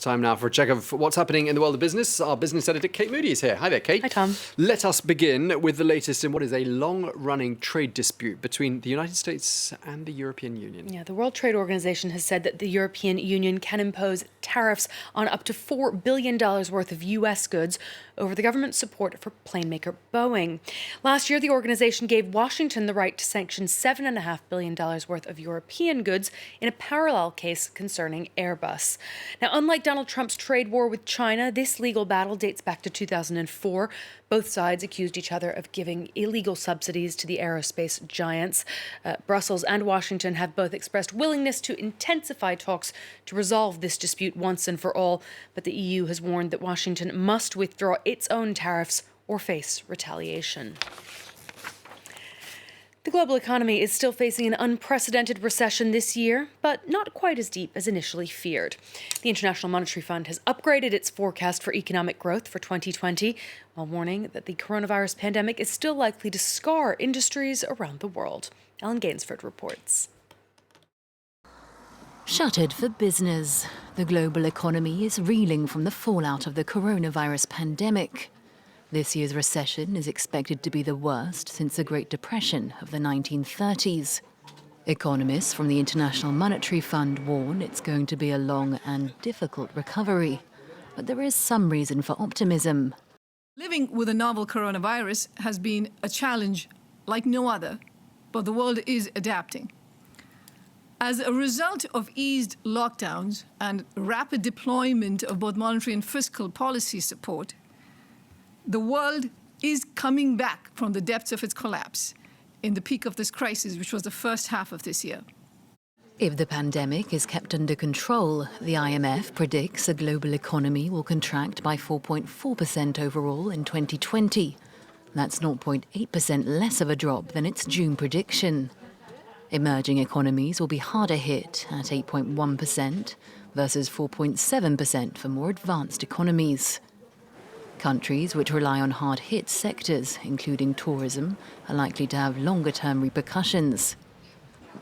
Time now for a check of what's happening in the world of business. Our business editor, Kate Moody, is here. Hi there, Kate. Hi, Tom. Let us begin with the latest in what is a long-running trade dispute between the United States and the European Union. Yeah, the World Trade Organization has said that the European Union can impose tariffs on up to $4 billion worth of U.S. goods over the government's support for plane maker Boeing. Last year, the organization gave Washington the right to sanction $7.5 billion worth of European goods in a parallel case concerning Airbus. Now, unlike Donald Trump's trade war with China, this legal battle dates back to 2004. Both sides accused each other of giving illegal subsidies to the aerospace giants. Brussels and Washington have both expressed willingness to intensify talks to resolve this dispute once and for all, but the EU has warned that Washington must withdraw its own tariffs or face retaliation. The global economy is still facing an unprecedented recession this year, but not quite as deep as initially feared. The International Monetary Fund has upgraded its forecast for economic growth for 2020, while warning that the coronavirus pandemic is still likely to scar industries around the world. Ellen Gainsford reports. Shuttered for business, the global economy is reeling from the fallout of the coronavirus pandemic. This year's recession is expected to be the worst since the Great Depression of the 1930s. Economists from the International Monetary Fund warn it's going to be a long and difficult recovery. But there is some reason for optimism. Living with a novel coronavirus has been a challenge like no other, but the world is adapting. As a result of eased lockdowns and rapid deployment of both monetary and fiscal policy support, the world is coming back from the depths of its collapse in the peak of this crisis, which was the first half of this year. If the pandemic is kept under control, the IMF predicts the global economy will contract by 4.4% overall in 2020. That's 0.8% less of a drop than its June prediction. Emerging economies will be harder hit at 8.1% versus 4.7% for more advanced economies. Countries which rely on hard-hit sectors, including tourism, are likely to have longer-term repercussions.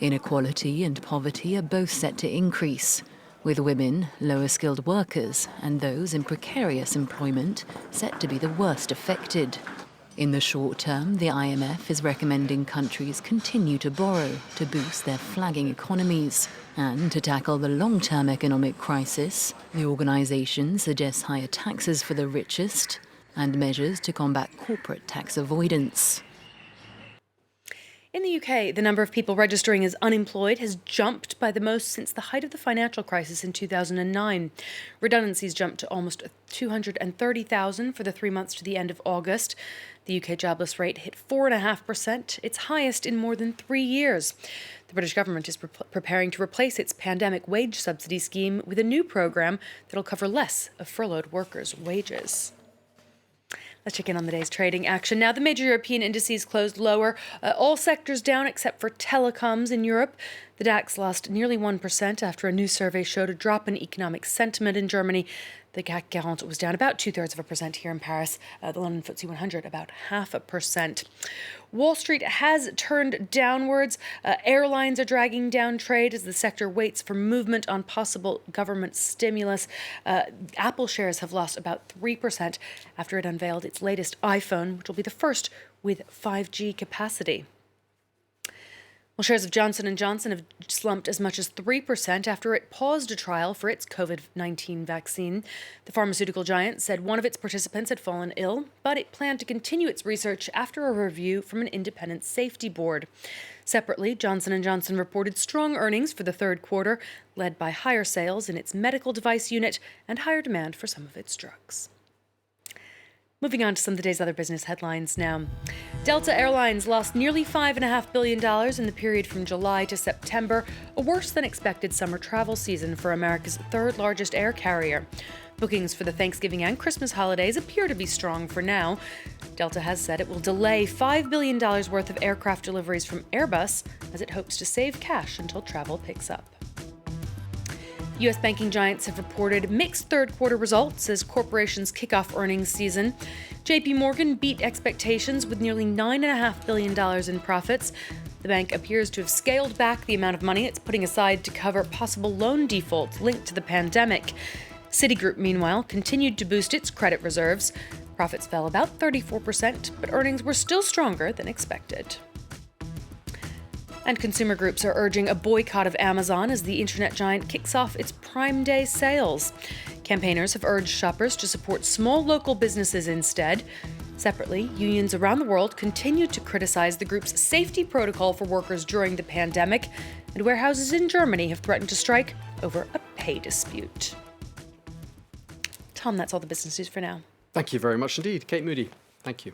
Inequality and poverty are both set to increase, with women, lower-skilled workers, and those in precarious employment set to be the worst affected. In the short term, the IMF is recommending countries continue to borrow to boost their flagging economies. And to tackle the long-term economic crisis, the organisation suggests higher taxes for the richest and measures to combat corporate tax avoidance. In the UK, the number of people registering as unemployed has jumped by the most since the height of the financial crisis in 2009. Redundancies jumped to almost 230,000 for the 3 months to the end of August. The UK jobless rate hit 4.5%, its highest in more than 3 years. The British government is preparing to replace its pandemic wage subsidy scheme with a new programme that'll cover less of furloughed workers' wages. Let's check in on the day's trading action. Now, the major European indices closed lower. All sectors down except for telecoms in Europe. The DAX lost nearly 1% after a new survey showed a drop in economic sentiment in Germany. The CAC 40 was down about 0.2% here in Paris. The London FTSE 100 about 0.5%. Wall Street has turned downwards. Airlines are dragging down trade as the sector waits for movement on possible government stimulus. Apple shares have lost about 3% after it unveiled its latest iPhone, which will be the first with 5G capacity. Well, shares of Johnson & Johnson have slumped as much as 3% after it paused a trial for its COVID-19 vaccine. The pharmaceutical giant said one of its participants had fallen ill, but it planned to continue its research after a review from an independent safety board. Separately, Johnson & Johnson reported strong earnings for the third quarter, led by higher sales in its medical device unit and higher demand for some of its drugs. Moving on to some of the day's other business headlines now. Delta Airlines lost nearly $5.5 billion in the period from July to September, a worse than expected summer travel season for America's third largest air carrier. Bookings for the Thanksgiving and Christmas holidays appear to be strong for now. Delta has said it will delay $5 billion worth of aircraft deliveries from Airbus as it hopes to save cash until travel picks up. U.S. banking giants have reported mixed third-quarter results as corporations kick off earnings season. J.P. Morgan beat expectations with nearly $9.5 billion in profits. The bank appears to have scaled back the amount of money it's putting aside to cover possible loan defaults linked to the pandemic. Citigroup, meanwhile, continued to boost its credit reserves. Profits fell about 34%, but earnings were still stronger than expected. And consumer groups are urging a boycott of Amazon as the internet giant kicks off its Prime Day sales. Campaigners have urged shoppers to support small local businesses instead. Separately, unions around the world continue to criticize the group's safety protocol for workers during the pandemic, and warehouses in Germany have threatened to strike over a pay dispute. Tom, that's all the business news for now. Thank you very much indeed, Kate Moody. Thank you.